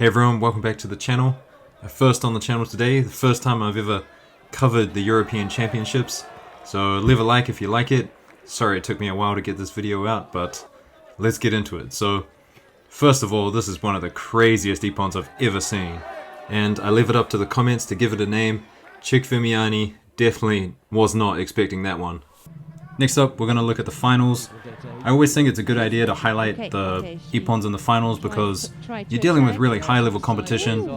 Hey everyone, welcome back to the channel. First on the channel today, the first time I've ever covered the European Championships. So leave a like if you like it. Sorry it took me a while to get this video out, but let's get into it. So first of all, this is one of the craziest Ippons I've ever seen. And I leave it up to the comments to give it a name. Chick Fimiani definitely was not expecting that one. Next up, we're going to look at the finals. I always think it's a good idea to highlight the Ippons in the finals because you're dealing with really high level competition.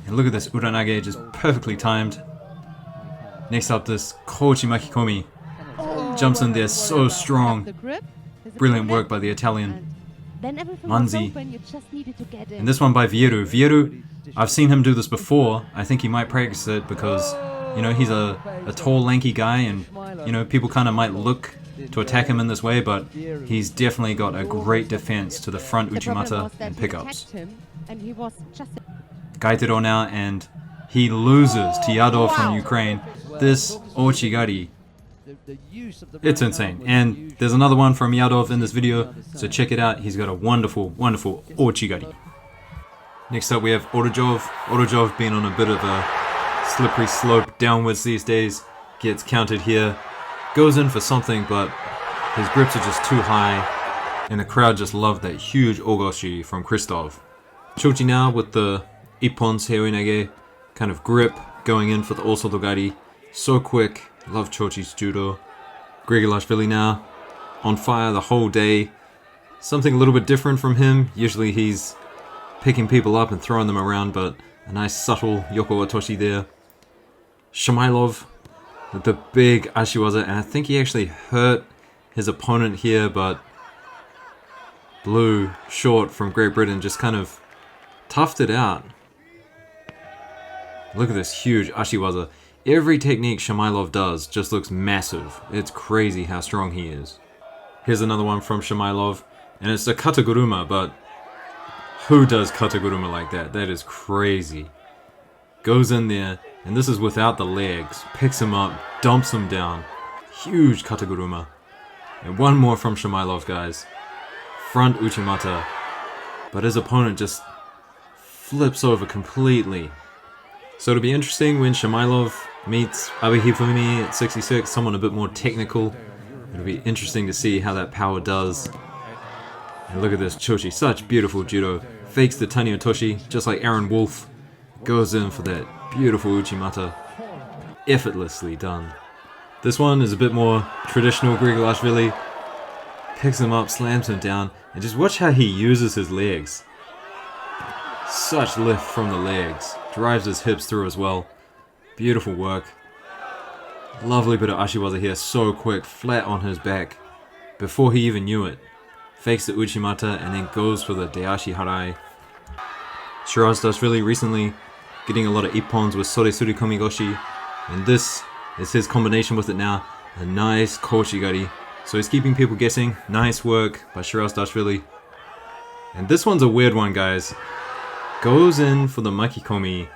And look at this Uranage, just perfectly timed. Next up, this Kochi Makikomi. Jumps in there so strong. Brilliant work by the Italian. Manzi. And this one by Vieru. Vieru, I've seen him do this before. I think he might practice it because, you know, he's a tall, lanky guy and, you know, people kind of might look to attack him in this way, but he's definitely got a great defense to the front Uchimata and pickups. Gaitero now, and he loses to Yadov from Ukraine. This Ochigari, it's insane. And there's another one from Yadov in this video, so check it out. He's got a wonderful, wonderful Ochigari. Next up we have Orojov. Orojov being on a bit of a slippery slope downwards these days. Gets counted here. Goes in for something, but his grips are just too high. And the crowd just loved that huge Ogoshi from Christov. Chochi now with the Ippons Heoinage kind of grip, going in for the Osotogari. So quick. Love Chochi's judo. Grigolashvili now on fire the whole day. Something a little bit different from him. Usually he's picking people up and throwing them around, but a nice subtle Yoko Otoshi there. Shamailov with the big Ashiwaza, and I think he actually hurt his opponent here, but Blue, short from Great Britain, just kind of toughed it out. Look at this huge Ashiwaza. Every technique Shamailov does just looks massive. It's crazy how strong he is. Here's another one from Shamailov, and it's a Kataguruma, but who does Kataguruma like that? That is crazy. Goes in there, and this is without the legs. Picks him up, dumps him down. Huge Kataguruma. And one more from Shamailov, guys. Front Uchimata. But his opponent just flips over completely. So it'll be interesting when Shamailov meets Abe Hifumi at 66, someone a bit more technical. It'll be interesting to see how that power does. And look at this Chochi, such beautiful judo. Fakes the Tani Otoshi, just like Aaron Wolf. Goes in for that beautiful Uchimata. Effortlessly done. This one is a bit more traditional Grigolashvili. Picks him up, slams him down, and just watch how he uses his legs. Such lift from the legs. Drives his hips through as well. Beautiful work. Lovely bit of Ashiwaza here, so quick, flat on his back. Before he even knew it. Fakes the Uchimata and then goes for the Deashi Harai. Shiraz Dashvili recently getting a lot of Ippons with Sore Surikomi Goshi, and this is his combination with it now. A nice Kochigari. So he's keeping people guessing. Nice work by Shiraz Dashvili. And this one's a weird one, guys. Goes in for the Makikomi,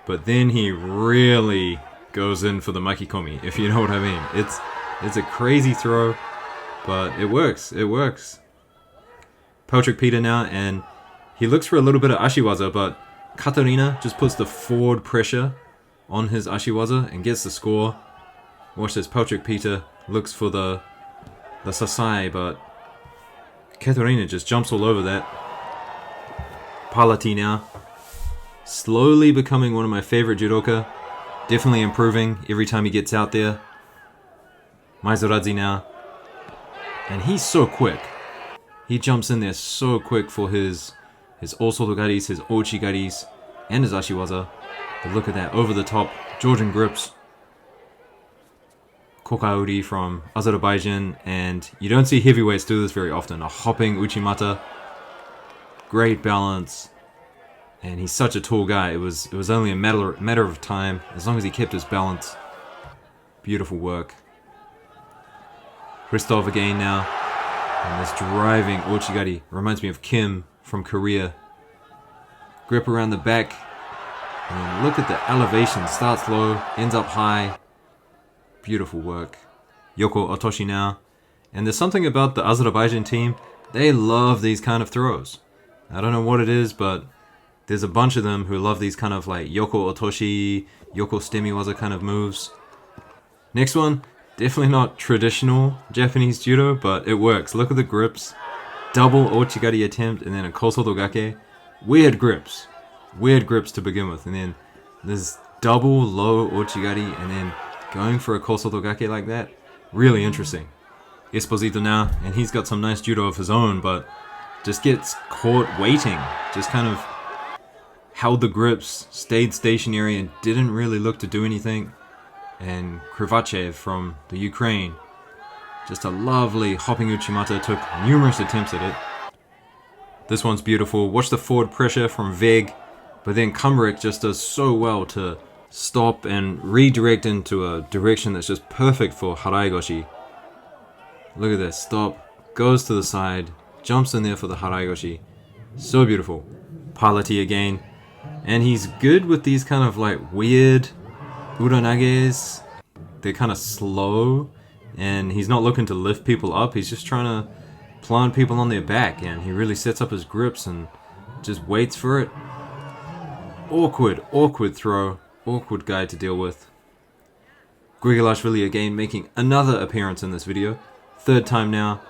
but then he really goes in for the Makikomi, if you know what I mean. It's a crazy throw, but it works. It works. Patrick Peter now, and he looks for a little bit of Ashiwaza, but Katarina just puts the forward pressure on his Ashiwaza and gets the score. Watch this, Patrick Peter looks for the Sasai, but Katarina just jumps all over that. Palati now. Slowly becoming one of my favorite judoka. Definitely improving every time he gets out there. Maizoradzi now. And he's so quick. He jumps in there so quick for his Osotogaris, his Ochigaris, and his Ashiwaza. But look at that, over the top, Georgian grips. Kokauri from Azerbaijan, and you don't see heavyweights do this very often. A hopping Uchimata. Great balance. And he's such a tall guy, it was only a matter of time, as long as he kept his balance. Beautiful work. Christov again now. And this driving Ochigari reminds me of Kim from Korea. Grip around the back. And look at the elevation. Starts low, ends up high. Beautiful work. Yoko Otoshi now. And there's something about the Azerbaijan team. They love these kind of throws. I don't know what it is, but There's a bunch of them who love these kind of like Yoko Otoshi, Yoko Stemiwaza kind of moves. Next one, definitely not traditional Japanese judo, but it works. Look at the grips. Double Ochigari attempt and then a Kosotogake. Weird grips. Weird grips to begin with. And then there's double low Ochigari and then going for a Kosotogake like that. Really interesting. Esposito now, and he's got some nice judo of his own, but just gets caught waiting. Just kind of held the grips, stayed stationary, and didn't really look to do anything. And Krivachev from the Ukraine, just a lovely hopping Uchimata, took numerous attempts at it. This one's beautiful. Watch the forward pressure from Veg, but then Kumrik just does so well to stop and redirect into a direction that's just perfect for Haraigoshi. Look at this, stop, goes to the side, jumps in there for the Haraigoshi. So beautiful. Palati again. And he's good with these kind of like weird Uranages. They're kind of slow, and he's not looking to lift people up, he's just trying to plant people on their back, and he really sets up his grips and just waits for it. Awkward throw, awkward guy to deal with. Grigolashvili again making another appearance in this video. Third time now.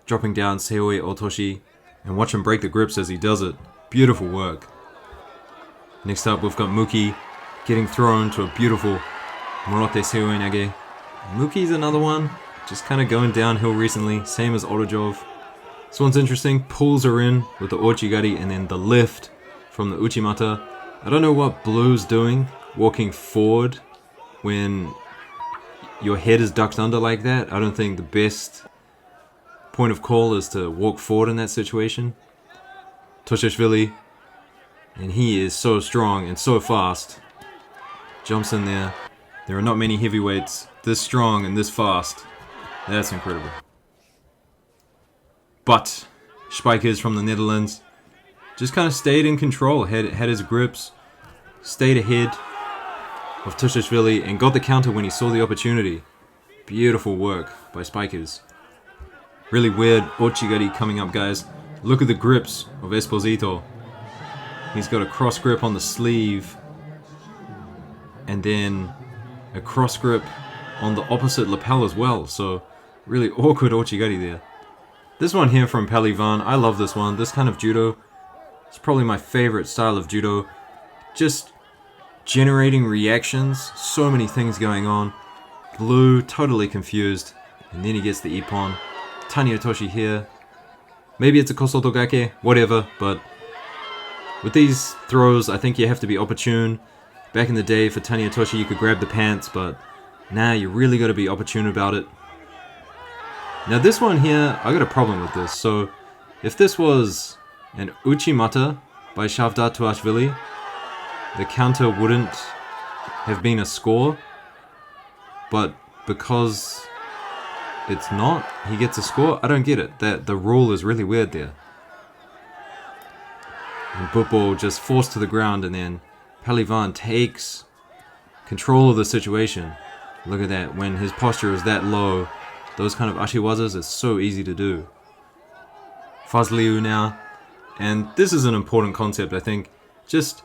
Dropping down Seoi Otoshi, and watch him break the grips as he does it. Beautiful work. Next up we've got Muki getting thrown to a beautiful Morote Seoi Nage. Muki's another one, just kind of going downhill recently, same as Orojov. This one's interesting, pulls her in with the Ochigari and then the lift from the Uchimata. I don't know what Blue's doing, walking forward when your head is ducked under like that. I don't think the best point of call is to walk forward in that situation. Toshishvili, and he is so strong and so fast. Jumps in there. There are not many heavyweights this strong and this fast. That's incredible. But Spijkers from the Netherlands just kind of stayed in control, had his grips, stayed ahead of Tushishvili and got the counter when he saw the opportunity. Beautiful work by Spijkers. Really weird Ochigari coming up, guys. Look at the grips of Esposito. He's got a cross grip on the sleeve and then a cross grip on the opposite lapel as well. So really awkward Ochigari there. This one here from Palivan, I love this one. This kind of judo, it's probably my favorite style of judo. Just generating reactions, so many things going on. Blue, totally confused. And then he gets the Ippon. Taniotoshi here. Maybe it's a Kosotogake, whatever, but with these throws, I think you have to be opportune. Back in the day, for Taniotoshi, you could grab the pants, but now you really got to be opportune about it. Now this one here, I got a problem with this. So, if this was an Uchimata by Shavdat Tuashvili, the counter wouldn't have been a score. But because it's not, he gets a score. I don't get it. The rule is really weird there. And Buppo just forced to the ground, and then Palivan takes control of the situation. Look at that. When his posture is that low, those kind of ashiwazas is so easy to do. Fazliu now. And this is an important concept, I think. Just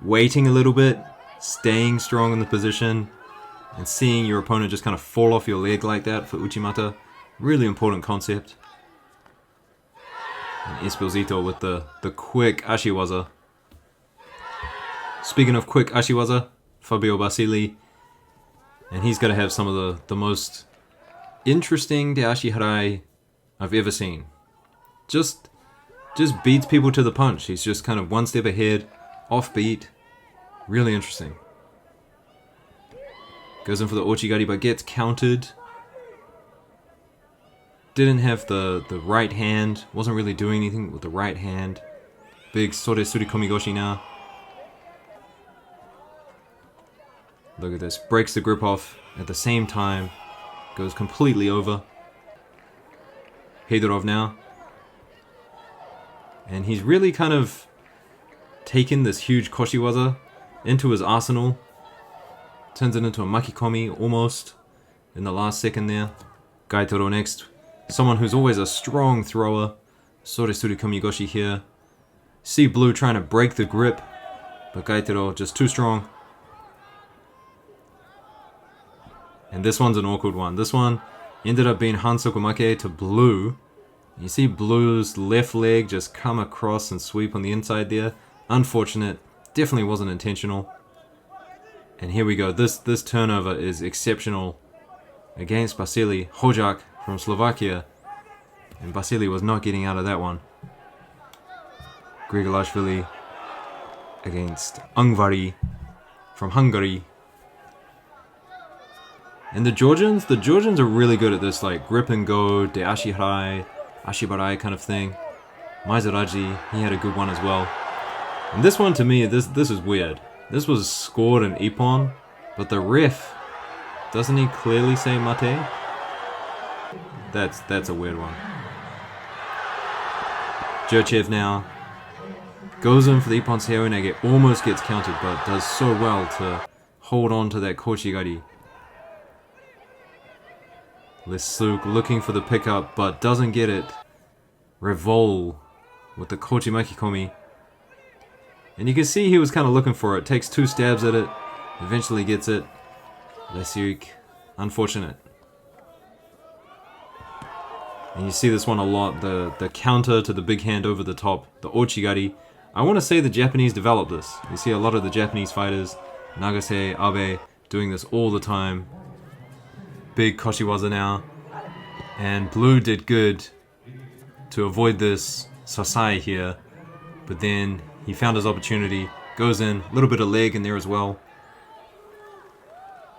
waiting a little bit, staying strong in the position, and seeing your opponent just kind of fall off your leg like that for Uchimata. Really important concept. And Esposito with the quick ashiwaza. Speaking of quick ashiwaza, Fabio Basili. And he's got to have some of the most interesting Dashi Harai I've ever seen. Just beats people to the punch. He's just kind of one step ahead, offbeat. Really interesting. Goes in for the Ochigari but gets countered. Didn't have the right hand. Wasn't really doing anything with the right hand. Big Sore Surikomigoshi now. Look at this. Breaks the grip off at the same time. Goes completely over. Heidorov now. And he's really kind of taken this huge Koshiwaza into his arsenal. Turns it into a Makikomi almost in the last second there. Gaitoro next. Someone who's always a strong thrower. Sore Surikomigoshi here. See Blue trying to break the grip, but Gaetero just too strong. And this one's an awkward one. This one ended up being Hansokumake to Blue. You see Blue's left leg just come across and sweep on the inside there. Unfortunate. Definitely wasn't intentional. And here we go. This turnover is exceptional against Vasily Hojak from Slovakia. And Vasily was not getting out of that one. Grigolashvili against Angvari from Hungary. And the Georgians are really good at this, like grip and go, de ashiharai, ashibarai kind of thing. Maizuraji, he had a good one as well. And this one to me, this is weird. This was scored in Ippon, but the ref, doesn't he clearly say mate? That's a weird one. Jurchev now goes in for the Ippon Seoinage, almost gets countered, but does so well to hold on to that Kochigari. Lesuk looking for the pickup, but doesn't get it. Revol with the Kochimaki Komi. And you can see he was kind of looking for it. Takes 2 stabs at it. Eventually gets it. Lesuk, unfortunate. And you see this one a lot. The counter to the big hand over the top. The Ochigari. I want to say the Japanese developed this. You see a lot of the Japanese fighters, Nagase, Abe, doing this all the time. Big Koshiwaza now. And Blue did good to avoid this Sasai here. But then he found his opportunity. Goes in. A little bit of leg in there as well.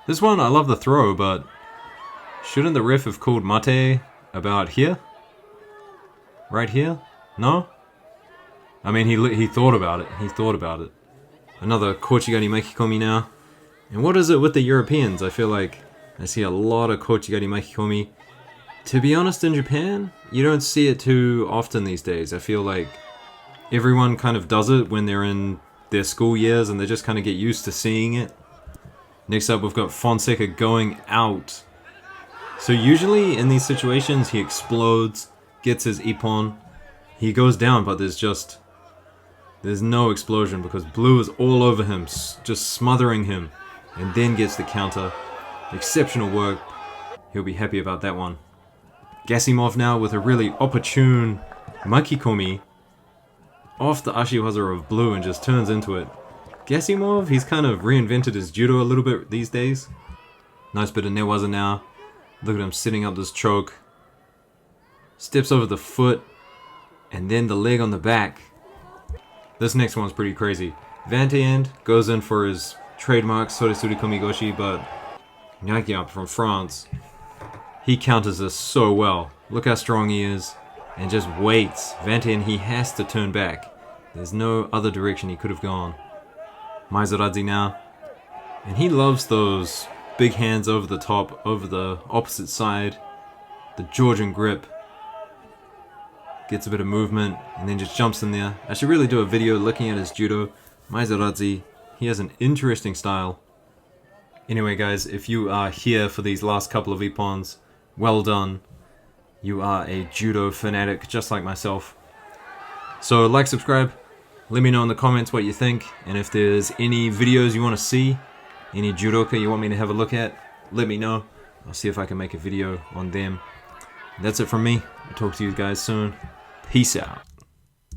This one, I love the throw, but shouldn't the ref have called mate about here? Right here? No? I mean, he thought about it. He thought about it. Another Kochigari Makikomi now. And what is it with the Europeans? I feel like I see a lot of Kochigari Makikomi. To be honest, in Japan, you don't see it too often these days. I feel like everyone kind of does it when they're in their school years and they just kind of get used to seeing it. Next up, we've got Fonseca going out. So usually in these situations, he explodes, gets his Ippon. He goes down, but there's no explosion because Blue is all over him, just smothering him, and then gets the counter. Exceptional work. He'll be happy about that one. Gasimov now with a really opportune Makikomi off the Ashiwaza of Blue and just turns into it. Gasimov, he's kind of reinvented his judo a little bit these days. Nice bit of Newaza now. Look at him setting up this choke. Steps over the foot, and then the leg on the back. This next one's pretty crazy. Vante end goes in for his trademark Soresuri Komigoshi, but Nyakiap from France, he counters this so well. Look how strong he is, and just waits. Vante end, he has to turn back. There's no other direction he could have gone. Maizoradzi now, and he loves those big hands over the top, over the opposite side. The Georgian grip. Gets a bit of movement, and then just jumps in there. I should really do a video looking at his judo. Maizoradzi, he has an interesting style. Anyway guys, if you are here for these last couple of Ippons, well done. You are a judo fanatic just like myself. So like, subscribe, let me know in the comments what you think, and if there's any videos you want to see, any judoka you want me to have a look at, let me know. I'll see if I can make a video on them. That's it from me. I'll talk to you guys soon. Peace out.